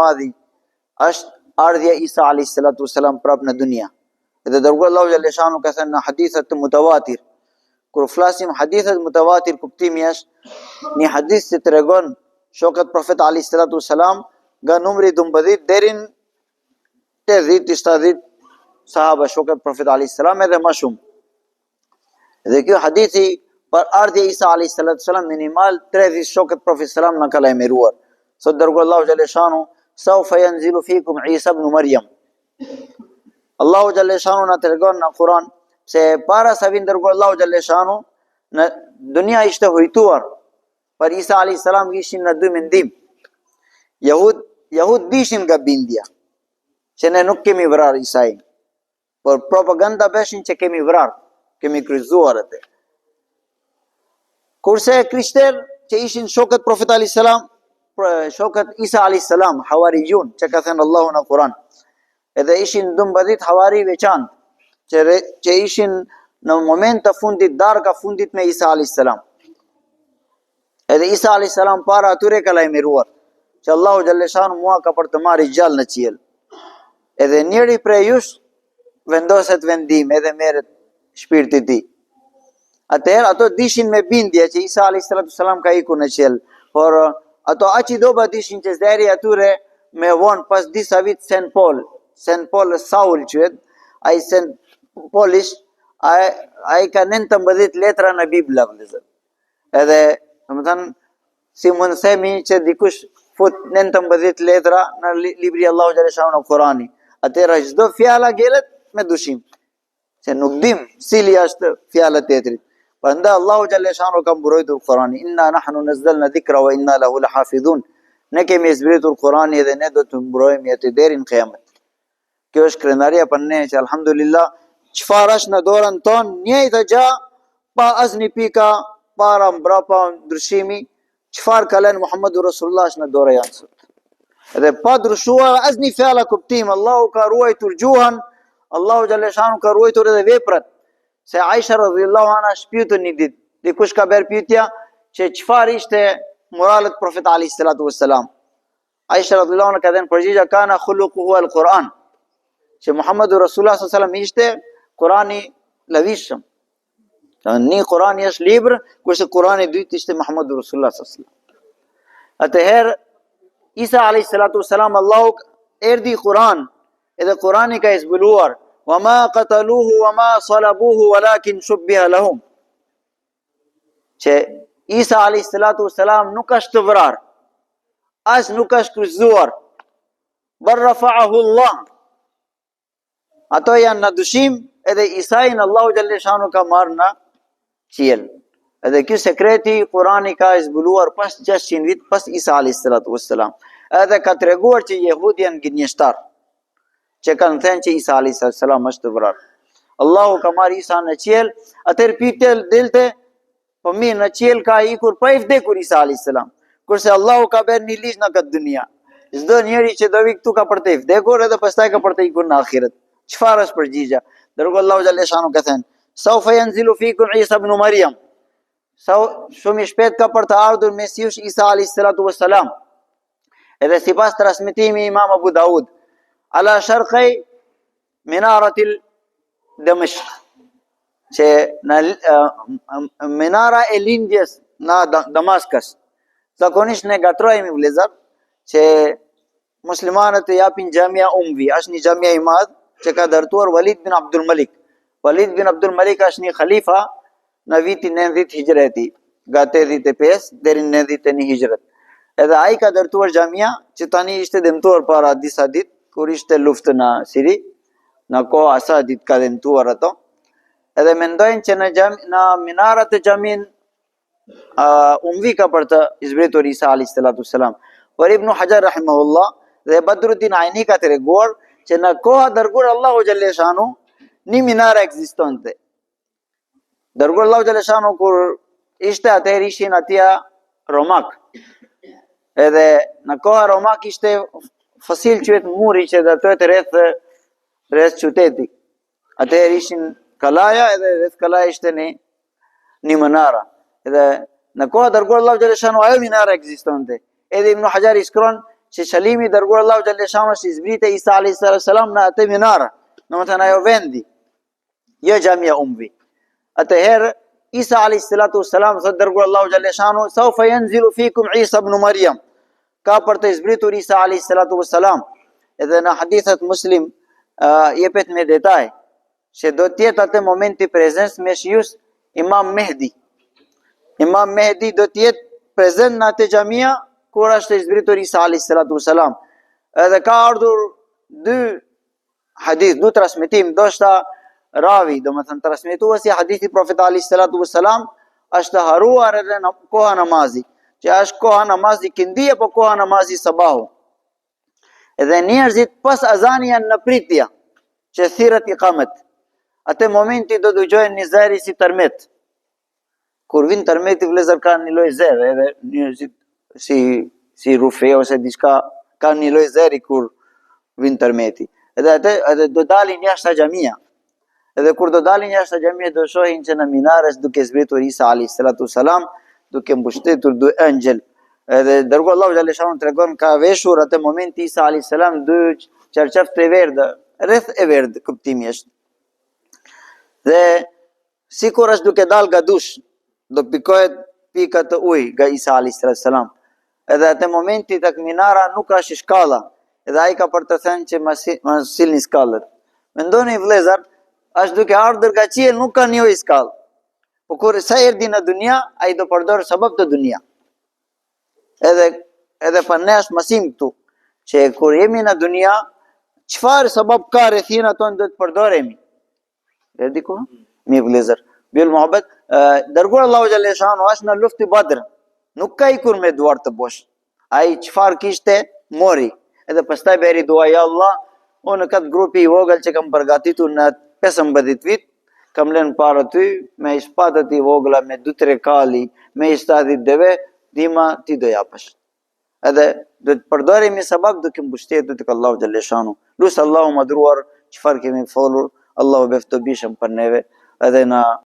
madhi është ardhja Isa alayhi salatu wassalam prap në dunja. Edhe dërguar Allahu xhallahu shanu ka thënë në hadithet të mutawatir. Kur flasim hadithet mutawatir, kuptimi është një hadith që tregon shokët Profet alayhi salatu wassalam nga numri 12 deri në 80-70 sahaba shokët Profet alayhi salam edhe më shumë. Dhe kjo hadithi për ardhja Isa alayhi salatu wassalam minimal 30 shokët Profet salam në ka lajmëruar. Sot dërguar Allahu xhallahu shanu saufa yanzilu fikum Isa ibn Maryam. Allahu xhallahu shanu na tregon në Kur'an se para sa vinë dërguar Allahu xhallahu shanu në dunia ishte hujtuar për Isa alayhi salam, ishin në dy mendim. Jahud dishin nga bindja që ne nuk kemi vrar Isain, por propaganda beshin që kemi vrar, kemi kryqëzuar atë. Kurse krishter që ishin shokët Profet alayhi salam, shokët Isa alayhi salam, hawarijun, që ka thënë Allahu në Kur'an, edhe ishin 12 havari veçantë që ishin në moment të fundit, darka fundit me Isa alayhi salam. Edhe Isa alayhi salam para atyre ka lajmëruar që Allahu xhallahu shanu mua ka për të marrë gjallë në qiell. Edhe njëri prej jush vendoset vendim edhe merret shpirti i tij. Atëherë ato dishin me bindje që Isa alayhi salatu sallam ka ikur në qiell, por ato aq i doba dishin që deri atyre me vonë pas disa vit Saint Paul Saul quhet, ai Saint Paulish, ai ka 19 letra në Bibla vëllezër. Edhe domethënë si mund të themi që dikush fut 19 letra në libri Allahu xhallahu shanu në Kur'ani. Atëherë çdo fjala gjelet me dyshim, se nuk dim cili është fjala e tjetrit. Prandaj Allahu xhallahu shanu ka mbrojtur Kur'anin. Inna nahnu nazzalna dhikra wa inna lahu lahafidhun. Ne kemi zbritur Kur'anin dhe ne do të mbrojmë atë deri në Kiamet. Kjo është krenaria për ne që alhamdulillah çfarë është në dorën tonë, njëjtë gjë pa asnjë pika para mbrapa ndryshimi, çfarë ka lënë Muhammedu Rasulullah në dorë janë sot. Edhe pa ndryshuar asnjë fjalë kuptim, Allahu ka ruajtur gjuhën, Allahu xhallahu shanu ka ruajtur edhe veprat. Se Aisha radhiyallahu anha shpyetën një ditë, dikush ka bërë pyetja që çfarë ishte moralet Profet alayhi salatu wassalam. Aisha radhiyallahu anha ka dhënë përgjigje, kana khuluquhu al-Quran. Që Muhammedu Rasulullah sallallahu alaihi wasallam ishte Kurani lavishëm. Një Kurani është libër, kurse Kurani i dytë ishte Muhammedu Rasulullah sallallahu alaihi wasallam. Atëherë Isa alayhi salatu wassalam Allahu erdhi Kur'an, edhe Kurani ka zbuluar, wa ma qataluhu wa ma salabuhu walakin shubbiha lahum. Që Isa alayhi salatu wassalam nuk është të vrarë, as nuk është kryqëzuar, bal rafa'ahu Allah. Ato janë në dyshim, edhe Isain Allahu xhallahu shanu ka marrë në qiell. Edhe ky sekreti Kurani ka zbuluar pas 600 vit pas Isa alayhi salatu wassalam. Edhe ka treguar që jehudi janë gënjeshtar, që kanë thënë që Isa alayhi salatu wassalam është të vrarë. Allahu ka marrë Isa në qiell, atëherë pyetja delte, po mirë në qiell ka ikur pa i vdekur Isa alayhi salam. Kurse Allahu ka bërë një ligj në këtë dunia. Çdo njeri që do vi këtu ka për të vdekur edhe pastaj ka për të ikur në ahiret. Çfarë është përgjigja? Dërgoi Allahu xhallahu shanu ka thënë, "Saufa yanzilu fikum Isa ibn Maryam." Shumë i shpejt ka për të ardhur Mesiush Isa alayhi salatu wassalam. Edhe sipas transmetimi Imam Abu Daud, ala sharqi minaratil Damashq, që në minara e lindjes në Damaskus. Zakonisht ne gatrojmë vëllezër që muslimanët të japin xhamia Umvi, është një xhamia i madh që ka ndërtuar Walid bin Abdul Malik. Walid bin Abdul Malik është një khalifa në vitin 90 hijreti, nga 85 deri në 91 hijret. Edhe ai ka ndërtuar xhamia që tani ishte dëmtuar para disa ditë kur ishte luftë në Siri, në kohë Asadit ka dëmtuar ato. Edhe mendojnë që në minarat e xhamin Umvi ka për të zbritur Isa alayhi salatu wassalam. Por Ibn Hajar rahimahullah dhe Badruddin Aini ka treguar që në kohë dërguar Allahu xhallahu shanu një minare ekzistonte. Dërguar Allahu xhallahu shanu kur ishte atëherë ishin atje Romak. Edhe në kohë Romak ishte fasil quhet muri që datohet rreth qytetit. Atëherë ishin kalaja edhe rreth kalaja ishte një minara. Edhe në kohë dërguar Allahu xhallahu shanu ajo minare ekzistonte. Edhe Ibn Hajar i shkron që qëllimi dërguar Allahu xhaleshano është i zbrite Isa alayhis salam në atë minare, domethënë ajo vendi, jo xhamia umbi. Atëherë Isa alayhis salam thotë dërguar Allahu xhaleshano, "Saufa yanzilu fikum Isa ibn Maryam." Ka për të zbritur Isa alayhis salam. Edhe në hadithet Muslim jepet me detaj që do të jetë atë momenti prezencë me shius Imam Mehdi. Imam Mehdi do të jetë prezent në atë xhamia kur është i zbritur Isa alayhis salam. Edhe ka ardhur dy hadith, dy transmetim, ndoshta ravi, domethënë transmetuesi hadithi Profetit alayhis salam është haruar edhe në koha namazit, që është koha namazit kindi apo koha namazit sabahu. Edhe njerëzit pas azani janë në pritje që thirret iqamet. Atë momenti do dëgjojnë një zëri si tërmet. Kur vin tërmeti vëllezër kanë një lloj zëri, edhe njerëzit si rufe ose diçka kanë një lloj zëri kur vin tërmeti. Edhe do dalin jashtë xhamia. Edhe kur do dalin jashtë xhamia do shohin që në minares duke zbritur Isa alayhis salam, duke mbështetur dy engjël. Edhe dërguar Allahu xhaleshano tregon ka veshur atë momenti Isa alayhis salam dy çarçaf të verdhë, rreth e verdhë kuptimi është. Dhe sikur është duke dalë nga dush, do pikohet pika të ujë nga Isa alayhis salam. Edhe atë momenti tek minara nuk ka shkalla. Edhe ai ka për të thënë që ma silni skallët. Mendoni vëllezër, është duke ardhur nga qiell, nuk ka nevojë skallë. Po kur sa erdhi në dunia, ai do përdor sebab të dunia. Edhe për ne është mësim këtu, që kur jemi në dunia, çfarë sebab ka rrethina tonë do të përdoremi. E di ku? Mi vëllezër, bil muhabbet, dërguar Allahu xhaleshano është në luftë Badr. Nuk ka ikur me duar të bosh. Ai çfarë kishte, mori. Edhe pastaj bëri dua, ja Allah, unë në këtë grupi i vogël që kam përgatitur në 15 vit, kam lënë para ty me shpatat i vogla, me 2-3 kali, me shtadit deve, dima ti do japësh. Edhe do të përdoremi sebab duke mbështetur tek Allahu xhaleshano. Lusë Allahu madhruar çfarë kemi folur, Allahu beftobishëm për neve, edhe na